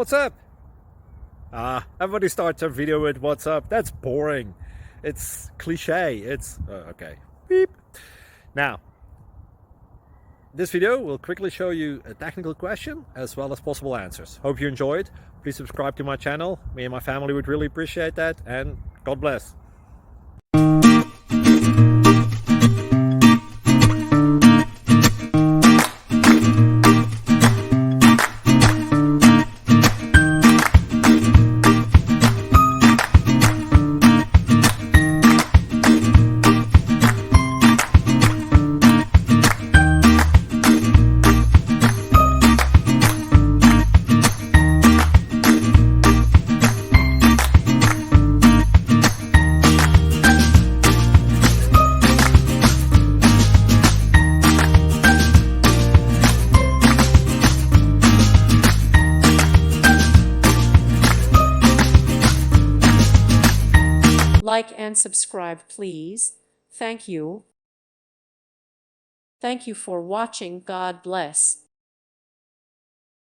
what's up? Everybody starts a video with what's up. That's boring. It's cliche. It's okay. Beep. Now, this video will quickly show you a technical question as well as possible answers. Hope you enjoyed. Please subscribe to my channel. Me and my family would really appreciate that, and God bless. Like and subscribe, please. Thank you. Thank you for watching. God bless.